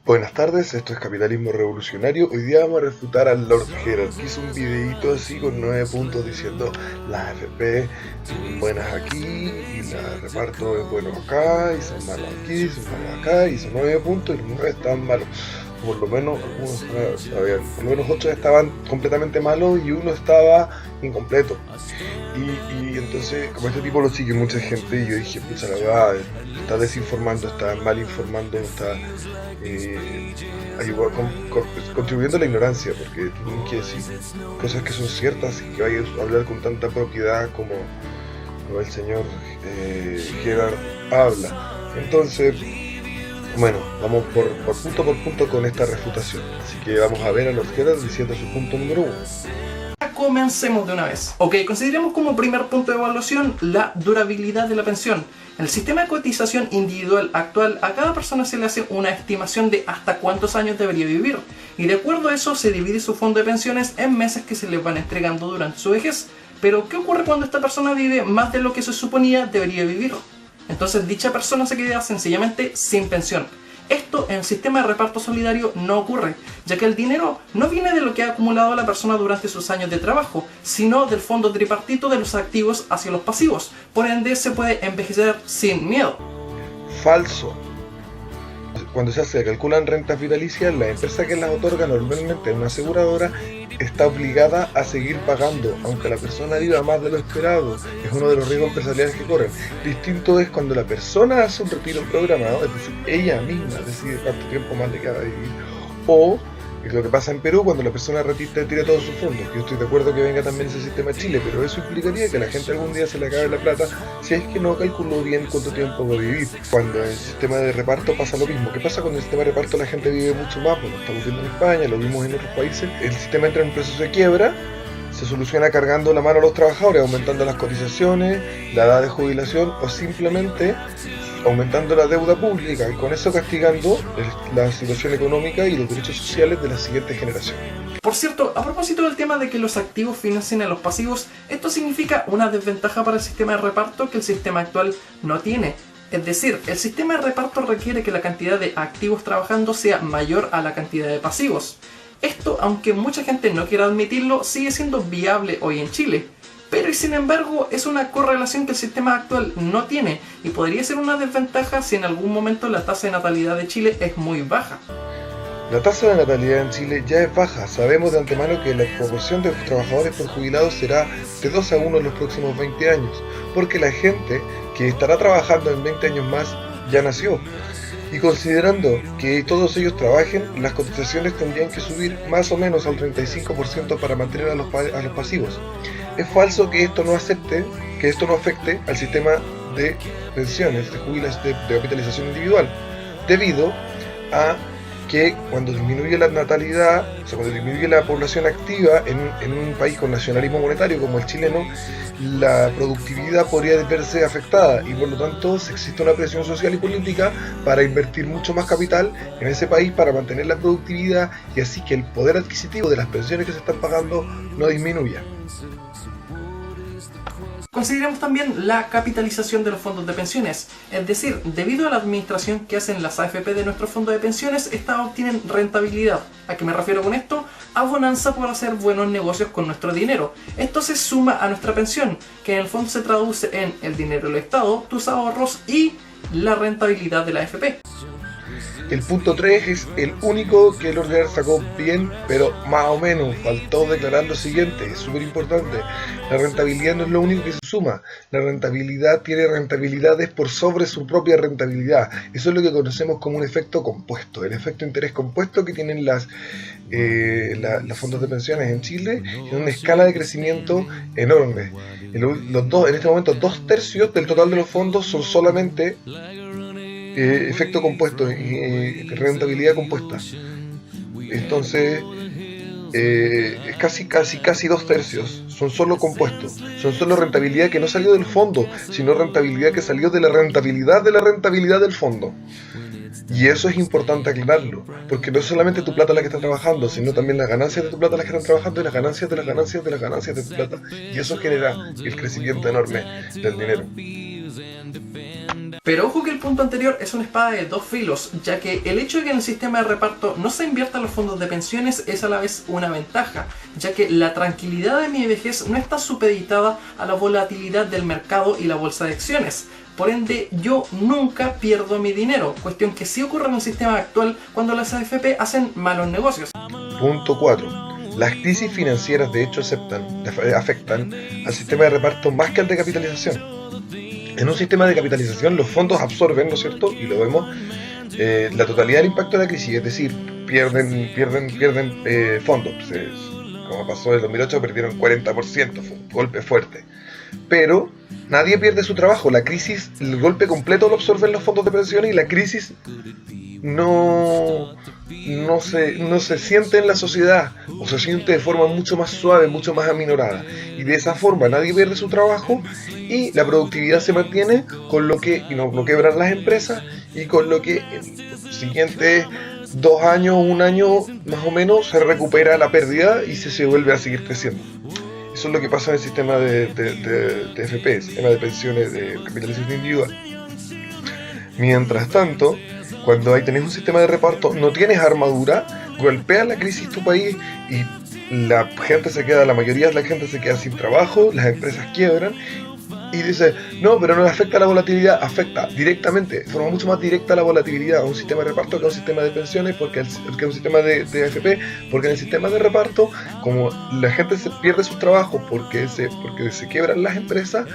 Buenas tardes, esto es Capitalismo Revolucionario. Hoy día vamos a refutar al Lord Gerard, que hizo un videito así con 9 puntos diciendo las AFP son buenas aquí y la reparto es bueno acá y son malos aquí, son malos acá y son 9 puntos y los 9 estaban malos. Por lo menos por lo menos 8 estaban completamente malos y uno estaba incompleto. Y entonces, como este tipo lo sigue mucha gente, y yo dije, pucha, la verdad, está desinformando, está mal informando, está eh, contribuyendo a la ignorancia, porque tienen que decir cosas que son ciertas y que vaya a hablar con tanta propiedad como el señor Gerard habla. Entonces, bueno, vamos por punto con esta refutación. Así que vamos a ver a los Gerard diciendo su punto número 1. Comencemos de una vez. Ok, consideremos como primer punto de evaluación la durabilidad de la pensión. En el sistema de cotización individual actual, a cada persona se le hace una estimación de hasta cuántos años debería vivir, y de acuerdo a eso se divide su fondo de pensiones en meses que se les van entregando durante su vejez. Pero ¿qué ocurre cuando esta persona vive más de lo que se suponía debería vivir? Entonces dicha persona se queda sencillamente sin pensión. Esto en el sistema de reparto solidario no ocurre, ya que el dinero no viene de lo que ha acumulado la persona durante sus años de trabajo, sino del fondo tripartito de los activos hacia los pasivos. Por ende, se puede envejecer sin miedo. Falso. Cuando se calculan rentas vitalicias, la empresa que las otorga, normalmente una aseguradora, está obligada a seguir pagando, aunque la persona viva más de lo esperado. Es uno de los riesgos empresariales que corren. Distinto es cuando la persona hace un retiro programado, es decir, ella misma decide cuánto tiempo más le queda vivir, o es lo que pasa en Perú cuando la persona retira todos sus fondos. Yo estoy de acuerdo que venga también ese sistema a Chile, pero eso implicaría que a la gente algún día se le acabe la plata si es que no calculó bien cuánto tiempo va a vivir. Cuando en el sistema de reparto pasa lo mismo. ¿Qué pasa cuando en el sistema de reparto la gente vive mucho más? Pues lo estamos viendo en España, lo vimos en otros países. El sistema entra en un proceso de quiebra, se soluciona cargando la mano a los trabajadores, aumentando las cotizaciones, la edad de jubilación o simplemente aumentando la deuda pública y con eso castigando la situación económica y los derechos sociales de la siguiente generación. Por cierto, a propósito del tema de que los activos financien a los pasivos, esto significa una desventaja para el sistema de reparto que el sistema actual no tiene. Es decir, el sistema de reparto requiere que la cantidad de activos trabajando sea mayor a la cantidad de pasivos. Esto, aunque mucha gente no quiera admitirlo, sigue siendo viable hoy en Chile. Pero y sin embargo es una correlación que el sistema actual no tiene y podría ser una desventaja si en algún momento la tasa de natalidad de Chile es muy baja. La tasa de natalidad en Chile ya es baja. Sabemos de antemano que la proporción de trabajadores por jubilados será de 2 a 1 en los próximos 20 años, porque la gente que estará trabajando en 20 años más ya nació. Y considerando que todos ellos trabajen, las cotizaciones tendrían que subir más o menos al 35% para mantener a los pasivos. Es falso que esto no afecte al sistema de pensiones, de jubilación, de capitalización individual, debido a que cuando disminuye la natalidad, o sea, cuando disminuye la población activa en un país con nacionalismo monetario como el chileno, la productividad podría verse afectada y por lo tanto existe una presión social y política para invertir mucho más capital en ese país para mantener la productividad y así que el poder adquisitivo de las pensiones que se están pagando no disminuya. Consideremos también la capitalización de los fondos de pensiones, es decir, debido a la administración que hacen las AFP de nuestros fondos de pensiones, estas obtienen rentabilidad. ¿A qué me refiero con esto? A bonanza por hacer buenos negocios con nuestro dinero. Esto se suma a nuestra pensión, que en el fondo se traduce en el dinero del Estado, tus ahorros y la rentabilidad de la AFP. El punto 3 es el único que el orden sacó bien, pero más o menos. Faltó declarar lo siguiente, es súper importante. La rentabilidad no es lo único que se suma. La rentabilidad tiene rentabilidades por sobre su propia rentabilidad. Eso es lo que conocemos como un efecto compuesto. El efecto interés compuesto que tienen los fondos de pensiones en Chile en una escala de crecimiento enorme. En este momento 2/3 del total de los fondos son solamente efecto compuesto y rentabilidad compuesta. Entonces es casi 2/3 son solo compuestos, son solo rentabilidad que no salió del fondo, sino rentabilidad que salió de la rentabilidad del fondo. Y eso es importante aclararlo, porque no es solamente tu plata la que está trabajando, sino también las ganancias de tu plata las que están trabajando y las ganancias de las ganancias de las ganancias de tu plata. Y eso genera el crecimiento enorme del dinero. Pero ojo que el punto anterior es una espada de dos filos, ya que el hecho de que en el sistema de reparto no se inviertan los fondos de pensiones es a la vez una ventaja, ya que la tranquilidad de mi vejez no está supeditada a la volatilidad del mercado y la bolsa de acciones. Por ende, yo nunca pierdo mi dinero, cuestión que sí ocurre en el sistema actual cuando las AFP hacen malos negocios. Punto 4. Las crisis financieras de hecho afectan al sistema de reparto más que al de capitalización. En un sistema de capitalización los fondos absorben, ¿no es cierto? Y lo vemos, la totalidad del impacto de la crisis, es decir, pierden fondos. Como pasó en el 2008, perdieron 40%, fue un golpe fuerte. Pero nadie pierde su trabajo, la crisis, el golpe completo lo absorben los fondos de pensiones y la crisis no se siente en la sociedad, o se siente de forma mucho más suave, mucho más aminorada, y de esa forma nadie pierde su trabajo y la productividad se mantiene, con lo que no quebran las empresas, y con lo que en los siguientes 2 años, 1 año más o menos, se recupera la pérdida y se vuelve a seguir creciendo. Eso es lo que pasa en el sistema de FP, sistema de pensiones de capitalización individual. Mientras tanto, cuando tenés un sistema de reparto, no tienes armadura, golpea la crisis tu país y la mayoría de la gente se queda sin trabajo, las empresas quiebran, y dice, no, pero no le afecta la volatilidad. Afecta directamente, de forma mucho más directa la volatilidad a un sistema de reparto que a un sistema de pensiones, que a un sistema de AFP, porque en el sistema de reparto, como la gente se pierde sus trabajos porque se quiebran las empresas,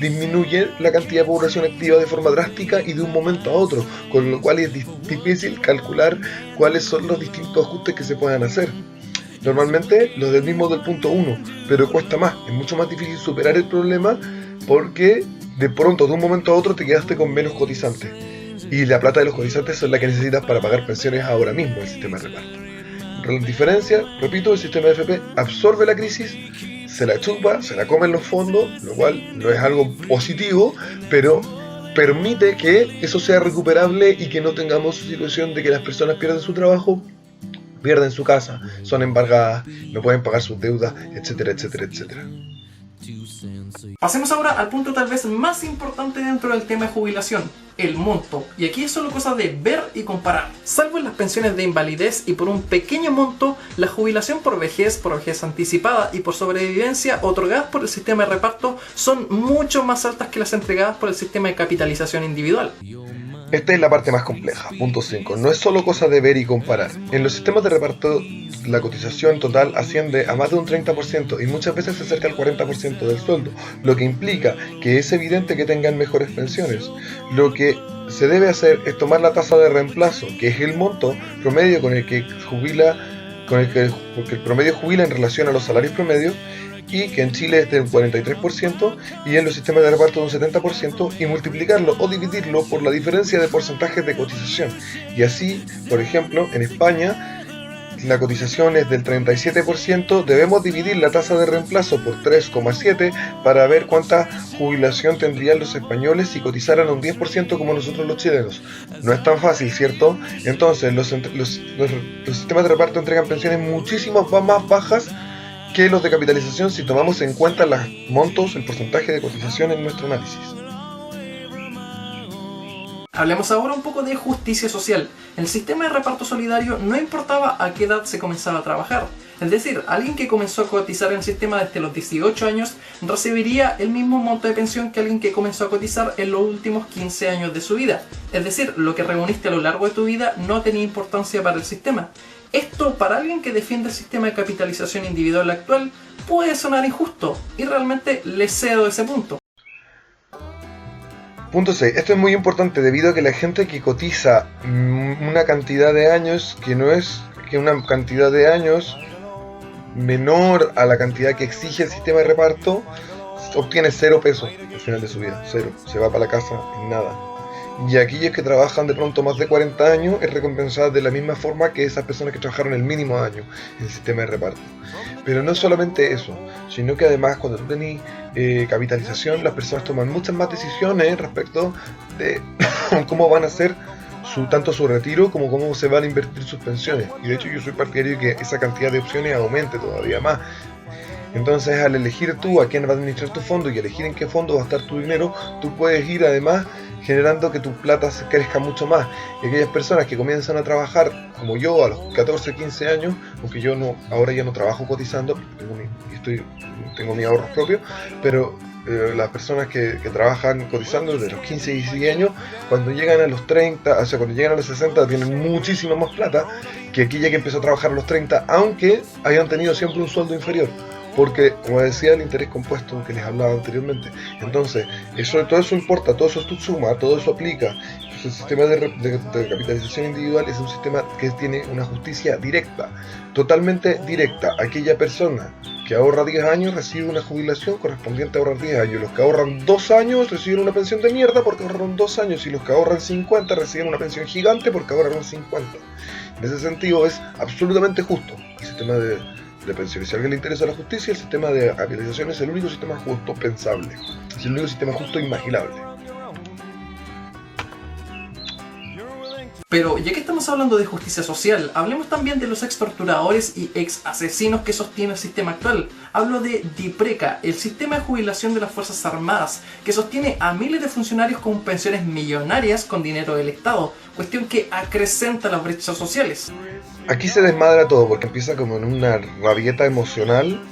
disminuye la cantidad de población activa de forma drástica y de un momento a otro, con lo cual es difícil calcular cuáles son los distintos ajustes que se puedan hacer. Normalmente los del punto 1, pero cuesta más, es mucho más difícil superar el problema porque de pronto, de un momento a otro, te quedaste con menos cotizantes. Y la plata de los cotizantes es la que necesitas para pagar pensiones ahora mismo en el sistema de reparto. En diferencia, repito, el sistema de FP absorbe la crisis, se la chupa, se la comen los fondos, lo cual no es algo positivo, pero permite que eso sea recuperable y que no tengamos situación de que las personas pierdan su trabajo, pierden su casa, son embargadas, no pueden pagar sus deudas, etcétera, etcétera, etcétera. Pasemos ahora al punto tal vez más importante dentro del tema de jubilación, el monto. Y aquí es solo cosa de ver y comparar. Salvo en las pensiones de invalidez y por un pequeño monto, la jubilación por vejez anticipada y por sobrevivencia otorgadas por el sistema de reparto son mucho más altas que las entregadas por el sistema de capitalización individual. Esta es la parte más compleja. Punto 5. No es solo cosa de ver y comparar. En los sistemas de reparto, la cotización total asciende a más de un 30% y muchas veces se acerca al 40% del sueldo, lo que implica que es evidente que tengan mejores pensiones. Lo que se debe hacer es tomar la tasa de reemplazo, que es el monto promedio con el que el promedio jubila en relación a los salarios promedios, y que en Chile es del 43% y en los sistemas de reparto de un 70%, y multiplicarlo o dividirlo por la diferencia de porcentajes de cotización. Y así, por ejemplo, en España la cotización es del 37%, debemos dividir la tasa de reemplazo por 3,7 para ver cuánta jubilación tendrían los españoles si cotizaran un 10% como nosotros los chilenos. No es tan fácil, ¿cierto? Entonces los sistemas de reparto entregan pensiones muchísimo más bajas que los de capitalización si tomamos en cuenta los montos, el porcentaje de cotización en nuestro análisis. Hablemos ahora un poco de justicia social. El sistema de reparto solidario no importaba a qué edad se comenzaba a trabajar. Es decir, alguien que comenzó a cotizar en el sistema desde los 18 años recibiría el mismo monto de pensión que alguien que comenzó a cotizar en los últimos 15 años de su vida. Es decir, lo que reuniste a lo largo de tu vida no tenía importancia para el sistema. Esto, para alguien que defiende el sistema de capitalización individual actual, puede sonar injusto, y realmente le cedo ese punto. Punto 6. Esto es muy importante debido a que la gente que cotiza una cantidad de años que no es que una cantidad de años menor a la cantidad que exige el sistema de reparto, obtiene 0 pesos al final de su vida, 0, se va para la casa en nada. Y aquellos que trabajan de pronto más de 40 años es recompensada de la misma forma que esas personas que trabajaron el mínimo año en el sistema de reparto. Pero no solamente eso, sino que además cuando tú tenés capitalización, las personas toman muchas más decisiones respecto de cómo van a hacer tanto su retiro como cómo se van a invertir sus pensiones. Y de hecho yo soy partidario de que esa cantidad de opciones aumente todavía más. Entonces, al elegir tú a quién va a administrar tu fondo y elegir en qué fondo va a estar tu dinero, tú puedes ir además generando que tu plata crezca mucho más. Y aquellas personas que comienzan a trabajar, como yo, a los 14, 15 años, aunque yo ahora ya no trabajo cotizando, tengo mi ahorro propio, pero las personas que trabajan cotizando desde los 15 y 16 años, cuando llegan a los 30, o sea, cuando llegan a los 60, tienen muchísima más plata que aquella que empezó a trabajar a los 30, aunque hayan tenido siempre un sueldo inferior. Porque, como decía, el interés compuesto que les hablaba anteriormente. Entonces, todo eso importa, todo eso suma, todo eso aplica. Entonces, el sistema de capitalización individual es un sistema que tiene una justicia directa, totalmente directa. Aquella persona que ahorra 10 años recibe una jubilación correspondiente a ahorrar 10 años. Los que ahorran 2 años reciben una pensión de mierda porque ahorraron 2 años. Y los que ahorran 50 reciben una pensión gigante porque ahorraron 50. En ese sentido es absolutamente justo el sistema de pensiones. Si a alguien le interesa la justicia, el sistema de capitalización es el único sistema justo pensable. Es el único sistema justo imaginable. Pero ya que estamos hablando de justicia social, hablemos también de los ex torturadores y ex asesinos que sostiene el sistema actual. Hablo de DIPRECA, el sistema de jubilación de las Fuerzas Armadas, que sostiene a miles de funcionarios con pensiones millonarias con dinero del Estado, cuestión que acrecenta las brechas sociales. Aquí se desmadra todo porque empieza como en una rabieta emocional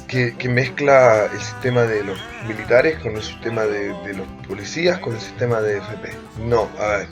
que mezcla el sistema de los militares con el sistema de los policías con el sistema de FP. No, a ver,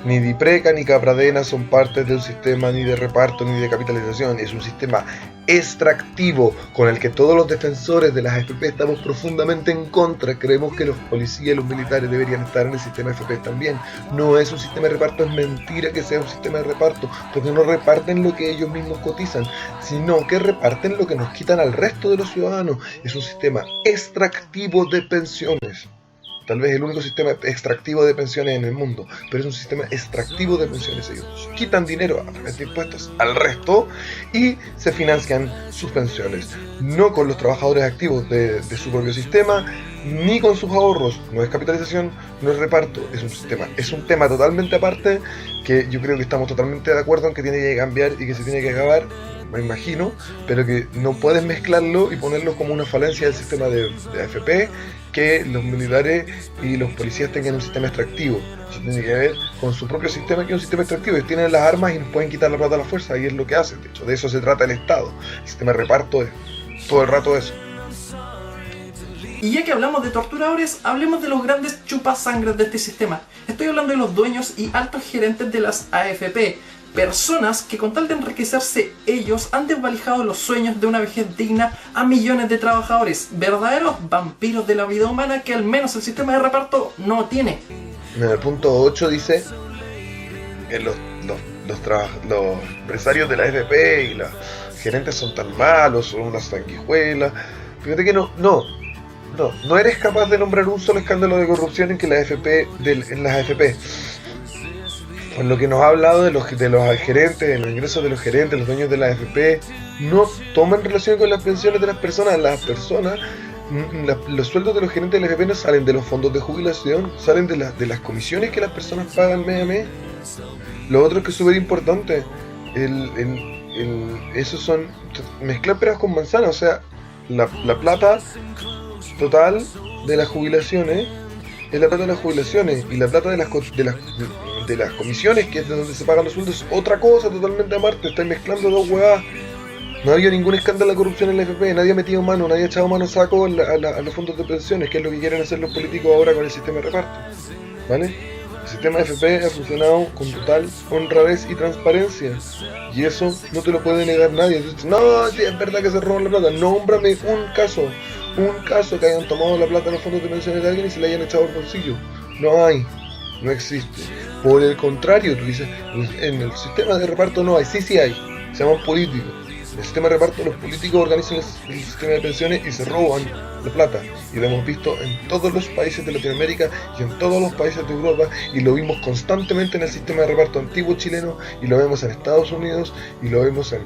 ni DIPRECA ni Capradena son partes de un sistema ni de reparto ni de capitalización. Es un sistema extractivo con el que todos los defensores de las AFP estamos profundamente en contra. Creemos que los policías y los militares deberían estar en el sistema de AFP también. No es un sistema de reparto, es mentira que sea un sistema de reparto, porque no reparten lo que ellos mismos cotizan, sino que reparten lo que nos quitan al resto de los ciudadanos. Es un sistema extractivo de pensiones. Tal vez el único sistema extractivo de pensiones en el mundo, pero es un sistema extractivo de pensiones. Ellos quitan dinero a través de impuestos al resto y se financian sus pensiones. No con los trabajadores activos de su propio sistema, ni con sus ahorros. No es capitalización, no es reparto, es un tema totalmente aparte que yo creo que estamos totalmente de acuerdo en que tiene que cambiar y que se tiene que acabar, me imagino, pero que no puedes mezclarlo y ponerlo como una falencia del sistema de AFP, que los militares y los policías tengan un sistema extractivo. Eso tiene que ver con su propio sistema, que es un sistema extractivo. Ellos tienen las armas y nos pueden quitar la plata a la fuerza, y es lo que hacen. De hecho, de eso se trata el Estado. El sistema de reparto es todo el rato eso. Y ya que hablamos de torturadores, hablemos de los grandes chupasangres de este sistema. Estoy hablando de los dueños y altos gerentes de las AFP. Personas que con tal de enriquecerse ellos han desvalijado los sueños de una vejez digna a millones de trabajadores. Verdaderos vampiros de la vida humana que al menos el sistema de reparto no tiene. En el punto 8 dice que los empresarios de la AFP y los gerentes son tan malos, son unas sanguijuelas. Fíjate que no eres capaz de nombrar un solo escándalo de corrupción en las AFP. Por lo que nos ha hablado de los gerentes, de los ingresos de los gerentes, los dueños de la AFP, no toman relación con las pensiones de las personas. Los sueldos de los gerentes de la AFP no salen de los fondos de jubilación, salen de las comisiones que las personas pagan mes a mes. Lo otro que es súper importante, eso son mezclar peras con manzanas, o sea, la plata total de las jubilaciones es la plata de las jubilaciones, y la plata de las comisiones, que es de donde se pagan los sueldos, es otra cosa totalmente aparte. Están mezclando dos huevadas. No ha habido ningún escándalo de corrupción en la AFP, nadie ha metido mano, nadie ha echado mano saco a los fondos de pensiones, que es lo que quieren hacer los políticos ahora con el sistema de reparto, ¿vale? El sistema de AFP ha funcionado con total honradez y transparencia, y eso no te lo puede negar nadie. Entonces, no, sí, es verdad que se roban la plata. Nómbrame un caso que hayan tomado la plata en los fondos de pensiones de alguien y se le hayan echado al bolsillo. No hay, no existe. Por el contrario, tú dices, en el sistema de reparto no hay. Sí hay, se llaman políticos. En el sistema de reparto, los políticos organizan el sistema de pensiones y se roban la plata. Y lo hemos visto en todos los países de Latinoamérica y en todos los países de Europa, y lo vimos constantemente en el sistema de reparto antiguo chileno, y lo vemos en Estados Unidos, y lo vemos en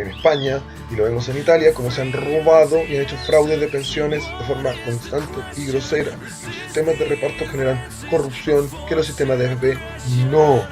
España, y lo vemos en Italia, como se han robado y han hecho fraudes de pensiones de forma constante y grosera. Los sistemas de reparto generan corrupción que los sistemas de AFP no.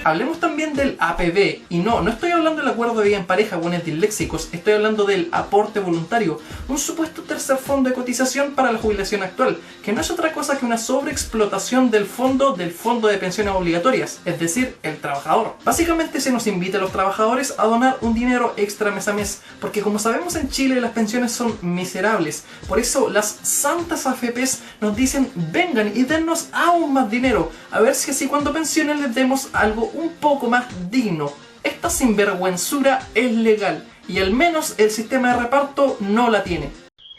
Hablemos también del APB, y no estoy hablando del acuerdo de vida en pareja, buenos disléxicos, estoy hablando del aporte voluntario, un supuesto tercer fondo de cotización para la jubilación actual, que no es otra cosa que una sobreexplotación del fondo de pensiones obligatorias, es decir, el trabajador. Básicamente se nos invita a los trabajadores a donar un dinero extra mes a mes, porque como sabemos en Chile las pensiones son miserables, por eso las santas AFPs nos dicen vengan y dennos aún más dinero, a ver si así cuando pensionen les demos algo un poco más digno. Esta sinvergüenzura es legal y al menos el sistema de reparto no la tiene.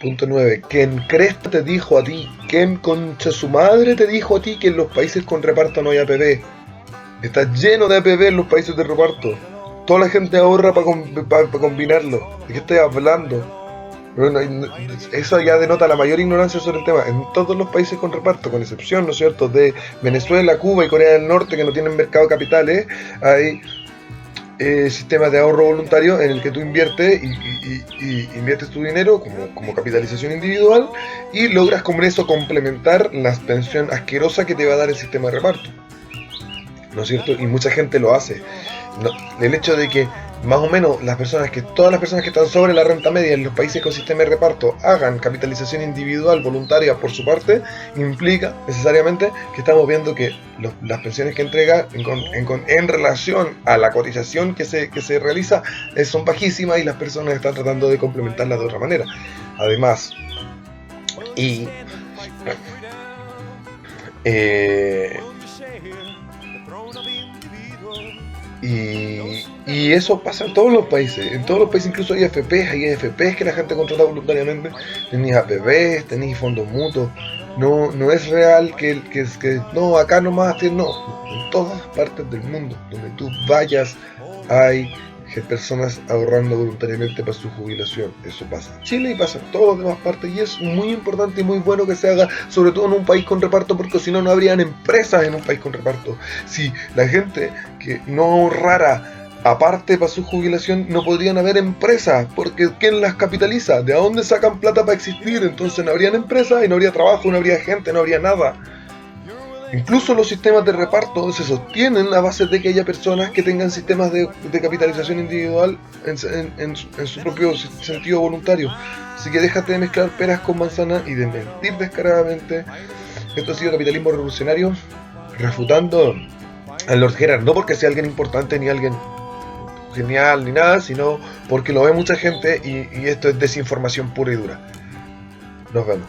Punto 9. ¿Quién cresta te dijo a ti? ¿Quién concha su madre te dijo a ti que en los países con reparto no hay APB? Está lleno de APB en los países de reparto. Toda la gente ahorra para combinarlo. ¿De qué estoy hablando? Bueno, eso ya denota la mayor ignorancia sobre el tema. En todos los países con reparto, con excepción, ¿no es cierto?, de Venezuela, Cuba y Corea del Norte, que no tienen mercado de capitales, hay sistemas de ahorro voluntario en el que tú inviertes y inviertes tu dinero como capitalización individual y logras con eso complementar la pensión asquerosa que te va a dar el sistema de reparto, ¿no es cierto? Y mucha gente lo hace. El hecho de que más o menos todas las personas que están sobre la renta media en los países con sistema de reparto hagan capitalización individual voluntaria por su parte, implica necesariamente que estamos viendo que las pensiones que entrega en relación a la cotización que se realiza son bajísimas y las personas están tratando de complementarlas de otra manera. Además, y eso pasa en todos los países. En todos los países incluso hay AFPs que la gente contrata voluntariamente. Tenéis APBs, tenéis fondos mutuos. No es real que no, acá nomás, no. En todas partes del mundo donde tú vayas hay personas ahorrando voluntariamente para su jubilación. Eso pasa en Chile y pasa en todas las demás partes, y es muy importante y muy bueno que se haga, sobre todo en un país con reparto, porque si no, no habrían empresas en un país con reparto. Si la gente que no ahorrara aparte para su jubilación, no podrían haber empresas, porque ¿quién las capitaliza? ¿De dónde sacan plata para existir? Entonces no habrían empresas y no habría trabajo, no habría gente, no habría nada. Incluso los sistemas de reparto se sostienen a base de que haya personas que tengan sistemas de capitalización individual en su propio sentido voluntario. Así que déjate de mezclar peras con manzanas y de mentir descaradamente. Esto ha sido Capitalismo Revolucionario, refutando a Lord Gerard, no porque sea alguien importante ni alguien genial ni nada, sino porque lo ve mucha gente y esto es desinformación pura y dura. Nos vemos.